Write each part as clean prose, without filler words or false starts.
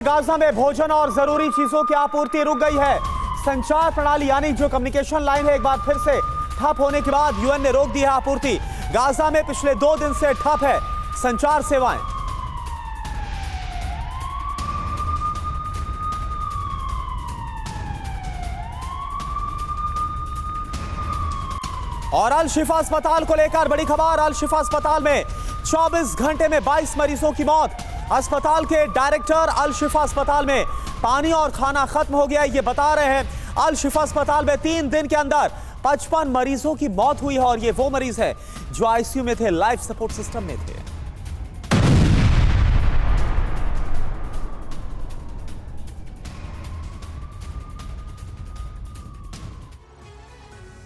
Gaza में भोजन और जरूरी चीजों की आपूर्ति रुक गई है। संचार प्रणाली यानी जो कम्युनिकेशन लाइन है एक बार फिर से ठप होने के बाद यूएन ने रोक दी है आपूर्ति। गाजा में पिछले 2 दिन से ठप है संचार सेवाएं। और अल शिफा अस्पताल को लेकर बड़ी खबर। अल शिफा अस्पताल में 24 घंटे में 22 मरीजों की मौत। अस्पताल के डायरेक्टर अल शिफा अस्पताल में पानी और खाना खत्म हो गया ये बता रहे हैं। अल शिफा अस्पताल में 3 दिन के अंदर 55 मरीजों की मौत हुई है और ये वो मरीज है जो आईसीयू में थे, लाइफ सपोर्ट सिस्टम में थे।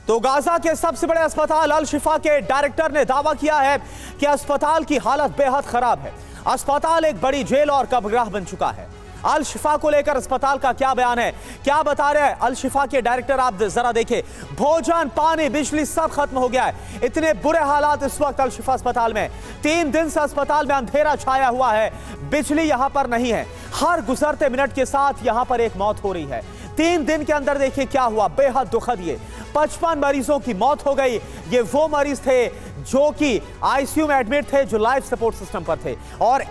तो गाजा के सबसे बड़े अस्पताल अल शिफा के डायरेक्टर ने दावा किया है कि अस्पताल की हालत बेहद खराब है। अस्पताल एक बड़ी जेल और कब्रगाह बन चुका है। अल शिफा को लेकर अस्पताल का क्या बयान है, क्या बता रहे हैं अल शिफा के डायरेक्टर, आप जरा देखें। भोजन, पानी, बिजली सब खत्म हो गया है। इतने बुरे हालात इस वक्त अल शिफा अस्पताल में। 3 दिन से अस्पताल में अंधेरा छाया हुआ है। बिजली यहां पर नहीं है। हर गुजरते मिनट के साथ यहां पर एक मौत हो रही है। 3 दिन के अंदर देखिए क्या हुआ, बेहद दुखद। ये 55 मरीजों की मौत हो गई। ये वो मरीज थे जो कि आईसीयू में एडमिट थे, जो लाइफ सपोर्ट सिस्टम पर थे। और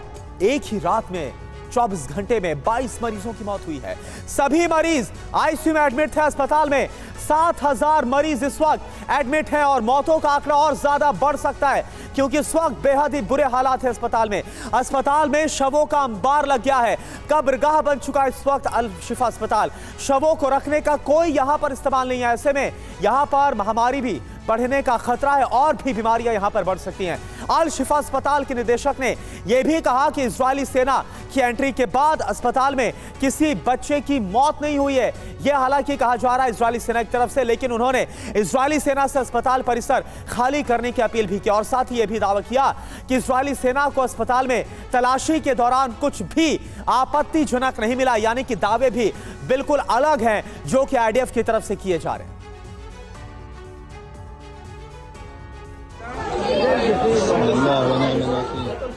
एक ही रात में 24 घंटे में 22 मरीजों की मौत हुई है। सभी मरीज आईसीयू में एडमिट थे अस्पताल में। 7000 मरीज इस वक्त एडमिट हैं और मौतों का आंकड़ा और ज्यादा बढ़ सकता है क्योंकि इस वक्त बेहद ही बुरे हालात हैं अस्पताल में। अस्पताल में शवों का अंबार लग गया है। कब्रगाह बन चुका है इस वक्त अल शिफा अस्पताल। शवों को रखने का कोई यहां पर इस्तेमाल नहीं है। ऐसे में यहां पर महामारी भी बढ़ने का खतरा है और भी बीमारियां यहां पर बढ़ सकती हैं। अल शिफा अस्पताल के निदेशक ने यह भी कहा कि इजरायली सेना की एंट्री के बाद अस्पताल में किसी बच्चे की मौत नहीं हुई है। यह हालांकि कहा जा रहा है इजरायली सेना की तरफ से, लेकिन उन्होंने इजरायली सेना से अस्पताल परिसर खाली करने की अपील भी की और साथ ही यह भी दावा किया कि इजरायली सेना को अस्पताल में तलाशी के दौरान कुछ भी आपत्तिजनक नहीं मिला। यानी कि दावे भी बिल्कुल अलग हैं जो कि आईडीएफ की तरफ से किए जा रहे हैं।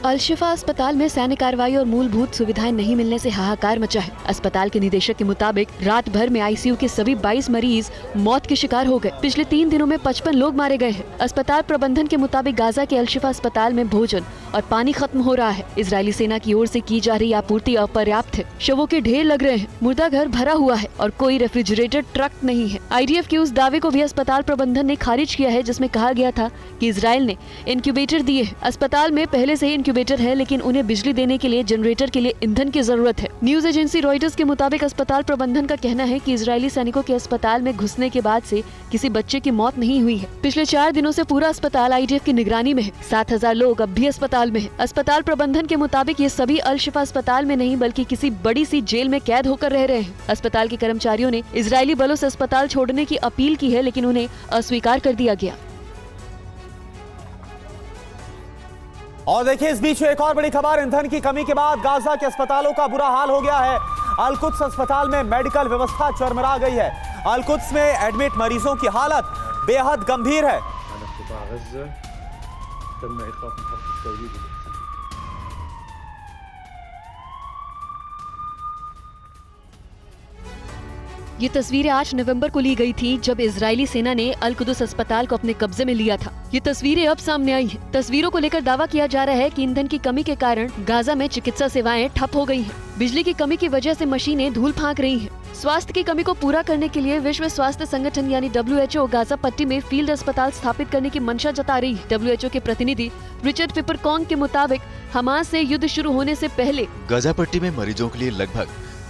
अल शिफा अस्पताल में सैन्य कार्रवाई और मूलभूत सुविधाएं नहीं मिलने से हाहाकार मचा है। अस्पताल के निदेशक के मुताबिक रात भर में आईसीयू के सभी 22 मरीज मौत के शिकार हो गए। पिछले 3 दिनों में 55 लोग मारे गए हैं। अस्पताल प्रबंधन के मुताबिक गाजा के अल शिफा अस्पताल में भोजन और पानी खत्म हो रहा है। इजरायली सेना की ओर से की जा रही आपूर्ति अपर्याप्त है। शवों के ढेर लग रहे हैं। मुर्दा घर भरा हुआ है और कोई रेफ्रिजरेटर ट्रक नहीं है। आईडीएफ के उस दावे को भी अस्पताल प्रबंधन ने खारिज किया है जिसमें कहा गया था कि इजराइल ने इनक्यूबेटर दिए हैं। अस्पताल में पहले से ही इनक्यूबेटर है, लेकिन उन्हें बिजली देने के लिए जनरेटर के लिए ईंधन की जरूरत है। न्यूज एजेंसी रॉयटर्स के मुताबिक अस्पताल प्रबंधन का कहना है कि इजरायली सैनिकों के अस्पताल में घुसने के बाद से किसी बच्चे की मौत नहीं हुई है। पिछले 4 दिनों से पूरा अस्पताल आईडीएफ की निगरानी में है। 7000 लोग अब भी अस्पताल में है। अस्पताल प्रबंधन के मुताबिक ये सभी अल शिफा अस्पताल में नहीं बल्कि किसी बड़ी सी जेल में कैद होकर रह रहे हैं। अस्पताल के कर्मचारियों ने इजरायली बलों से अस्पताल छोड़ने की अपील की है, लेकिन उन्हें अस्वीकार कर दिया गया। और देखिए इस बीच एक और बड़ी खबर। ईंधन की कमी के बाद गाजा के अस्पतालों का बुरा हाल हो गया है। अल कुद्स अस्पताल में मेडिकल व्यवस्था चरमरा गई है। अल कुद्स में एडमिट मरीजों की हालत बेहद गंभीर है। ये तस्वीरें 8 नवंबर को ली गई थी जब इजरायली सेना ने अल कुद्स अस्पताल को अपने कब्जे में लिया था। ये तस्वीरें अब सामने आई हैं। तस्वीरों को लेकर दावा किया जा रहा है कि ईंधन की कमी के कारण गाजा में चिकित्सा सेवाएं ठप हो गई हैं। बिजली की कमी की वजह से मशीनें धूल फांक रही हैं। स्वास्थ्य की कमी को पूरा करने के लिए विश्व स्वास्थ्य संगठन यानी WHO गाजा पट्टी में फील्ड अस्पताल स्थापित करने की मंशा जता रही है। WHO के प्रतिनिधि रिचर्ड पिपरकॉन्ग के मुताबिक हमास से युद्ध शुरू होने से पहले गाजा पट्टी में मरीजों के लिए लगभग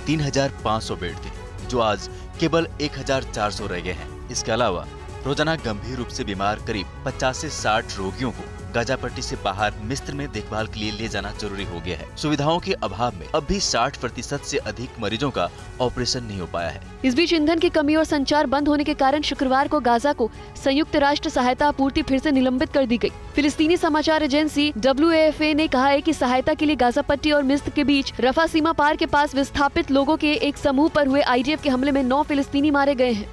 3500 बेड थे, जो आज केवल 1400 रह गए हैं। इसके अलावा रोजाना गंभीर रूप से बीमार करीब 50 से 60 रोगियों को गाजा पट्टी से बाहर मिस्र में देखभाल के लिए ले जाना जरूरी हो गया है। सुविधाओं के अभाव में अब भी 60% से अधिक मरीजों का ऑपरेशन नहीं हो पाया है। इस बीच ईंधन की कमी और संचार बंद होने के कारण शुक्रवार को गाजा को संयुक्त राष्ट्र सहायता आपूर्ति फिर से निलंबित कर दी गई। फिलिस्तीनी समाचार एजेंसी WAFA ने कहा है कि सहायता के लिए गाजा पट्टी और मिस्र के बीच रफा सीमा पार के पास विस्थापित लोगों के एक समूह पर हुए आईडीएफ के हमले में 9 फिलिस्तीनी मारे गए हैं।